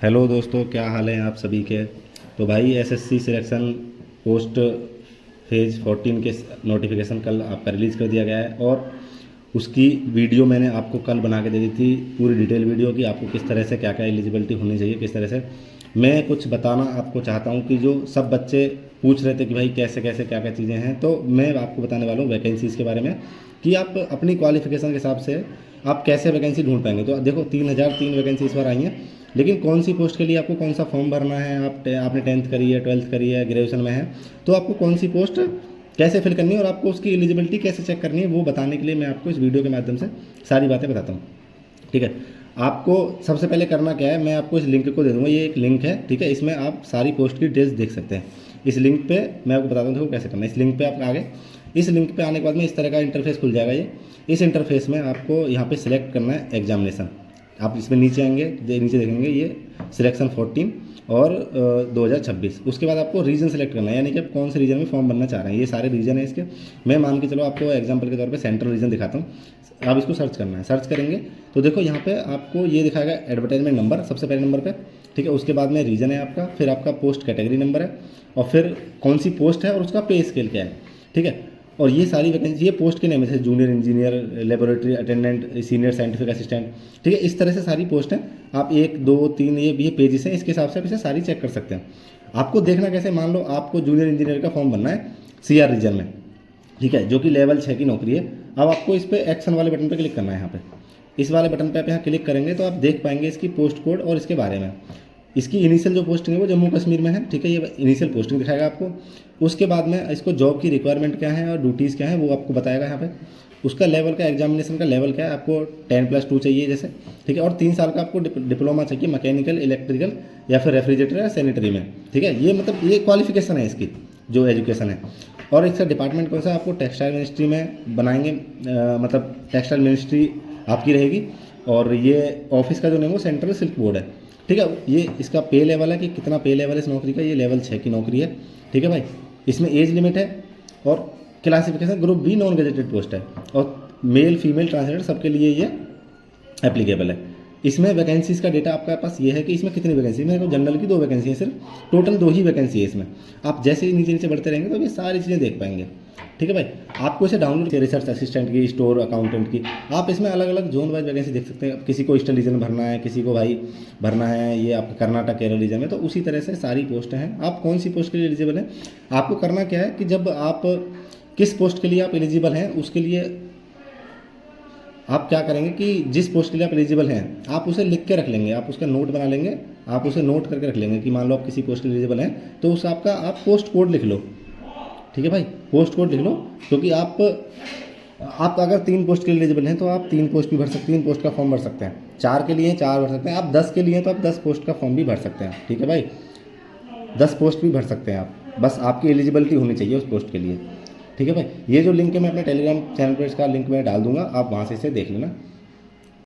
Hello दोस्तों, क्या हाल है आप सभी के। तो भाई एसएससी सिलेक्शन पोस्ट फेज़ 14 के नोटिफिकेशन कल आपका रिलीज़ कर दिया गया है और उसकी वीडियो मैंने आपको कल बना के दे दी थी, पूरी डिटेल वीडियो की आपको किस तरह से क्या क्या एलिजिबिलिटी होनी चाहिए, किस तरह से। मैं कुछ बताना आपको चाहता हूँ कि जो सब बच्चे पूछ रहे थे कि भाई कैसे कैसे क्या क्या चीज़ें हैं, तो मैं आपको बताने वाला हूँ वैकेंसीज़ के बारे में कि आप अपनी क्वालिफिकेशन के हिसाब से आप कैसे वैकेंसी ढूंढ पाएंगे। तो देखो 3003 वैकेंसी इस बार आई हैं, लेकिन कौन सी पोस्ट के लिए आपको कौन सा फॉर्म भरना है। आपने 10th करी है, 12th करी है, ग्रेजुएशन में है, तो आपको कौन सी पोस्ट कैसे फिल करनी है और आपको उसकी एलिजिबिलिटी कैसे चेक करनी है, वो बताने के लिए मैं आपको इस वीडियो के माध्यम से सारी बातें बताता हूँ। ठीक है, आपको सबसे पहले करना क्या है, मैं आपको इस लिंक को दे दूँगा। ये एक लिंक है, ठीक है, इसमें आप सारी पोस्ट की डिटेल्स देख सकते हैं। इस लिंक पे मैं आपको बताता हूँ देखो कैसे करना है। इस लिंक पे आप आगे, इस लिंक पे आने के बाद में इस तरह का इंटरफेस खुल जाएगा। ये इस इंटरफेस में आपको यहाँ पे सिलेक्ट करना है एग्जामिनेशन। आप इसमें नीचे आएंगे, नीचे देखेंगे ये सिलेक्शन 14 और 2026। उसके बाद आपको रीजन सेलेक्ट करना है, यानी कि आप कौन से रीजन में फॉर्म भरना चाह रहे हैं। ये सारे रीजन है इसके। मैं मान के चलो आपको एग्जांपल के तौर पे सेंट्रल रीजन दिखाता हूँ। आप इसको सर्च करना है, सर्च करेंगे तो देखो यहाँ पे आपको ये दिखाएगा एडवर्टाइजमेंट नंबर सबसे पहले नंबर पे। ठीक है, उसके बाद में रीजन है आपका, फिर आपका पोस्ट कैटेगरी नंबर है और फिर कौन सी पोस्ट है और उसका पे स्केल क्या है। ठीक है, और ये सारी वैकेंसी, ये पोस्ट के नेम है, जैसे junior engineer, laboratory attendant, senior scientific assistant. ठीक है, इस तरह से सारी पोस्ट हैं। आप 1 2 3 ये पेजेस हैं, इसके हिसाब से आप इसे सारी चेक कर सकते हैं। आपको देखना कैसे, मान लो आपको जूनियर इंजीनियर का फॉर्म भरना है सीआर रीजन में, ठीक है, जो कि लेवल 6 की नौकरी है। अब आपको इस पर एक्शन वाले बटन पर क्लिक करना है। यहाँ पे इस वाले बटन पर आप यहाँ क्लिक करेंगे तो आप देख पाएंगे इसकी पोस्ट कोड और इसके बारे में। इसकी इनिशियल जो पोस्टिंग है वो जम्मू कश्मीर में है। ठीक है, ये इनिशियल पोस्टिंग दिखाएगा आपको। उसके बाद में इसको जॉब की रिक्वायरमेंट क्या है और ड्यूटीज़ क्या है वो आपको बताएगा यहाँ पे। उसका लेवल का, एग्जामिनेशन का लेवल क्या है, आपको 10+2 चाहिए जैसे। ठीक है, और 3 साल का आपको डिप्लोमा चाहिए मैकेनिकल, इलेक्ट्रिकल या फिर रेफ्रिजरेटर या सैनिटरी में। ठीक है, ये मतलब ये क्वालिफिकेशन है इसकी जो एजुकेशन है। और इसका डिपार्टमेंट कौन सा, आपको टेक्सटाइल मिनिस्ट्री में बनाएंगे, मतलब टेक्सटाइल मिनिस्ट्री आपकी रहेगी। और ये ऑफिस का जो नेम वो सेंट्रल सिल्क बोर्ड है। ठीक है, ये इसका पे लेवल है कि कितना पे लेवल है इस नौकरी का, ये लेवल 6 की नौकरी है। ठीक है भाई, इसमें एज लिमिट है और classification group B non gazetted post है और मेल फीमेल ट्रांसजेंडर सबके लिए ये एप्लीकेबल है। इसमें वैकेंसीज़ का डेटा आपके पास ये है कि इसमें कितनी वैकेंसी है। जनरल की 2 वैकेंसी है सिर्फ, टोटल 2 ही वैकेंसी है इसमें। आप जैसे ही नीचे नीचे बढ़ते रहेंगे तो ये सारी चीज़ें देख पाएंगे। ठीक है भाई, आपको इसे डाउनलोड किया, रिसर्च असिस्टेंट की, स्टोर अकाउंटेंट की, आप इसमें अलग अलग जोन वाइज वैकेंसी देख सकते हैं। किसी को ईस्टर्न रीजन भरना है, किसी को भाई भरना है ये आपका कर्नाटक केरल रीजन में, तो उसी तरह से सारी पोस्टें हैं। आप कौन सी पोस्ट के लिए एलिजिबल हैं, आपको करना क्या है कि जब आप किस पोस्ट के लिए आप एलिजिबल हैं उसके लिए आप क्या करेंगे कि जिस पोस्ट के लिए आप एलिजिबल हैं आप उसे लिख के रख लेंगे, आप उसका नोट बना लेंगे, आप उसे नोट करके रख लेंगे कि मान लो आप किसी पोस्ट के लिए एलिजिबल हैं तो उस आपका आप पोस्ट कोड लिख लो। ठीक है भाई, पोस्ट कोड लिख लो, क्योंकि आप अगर 3 पोस्ट के लिए एलिजिबल हैं तो आप 3 पोस्ट भी भर सकते हैं, 3 पोस्ट का फॉर्म भर सकते हैं। 4 के लिए 4 भर सकते हैं, आप 10 के लिए तो आप 10 पोस्ट का फॉर्म भी भर सकते हैं। ठीक है भाई, 10 पोस्ट भी भर सकते हैं आप, बस आपकी एलिजिबिलिटी होनी चाहिए उस पोस्ट के लिए। ठीक है भाई, ये जो लिंक है मैं अपने टेलीग्राम चैनल पर इसका लिंक मैं डाल दूंगा, आप वहाँ से इसे देख लेना।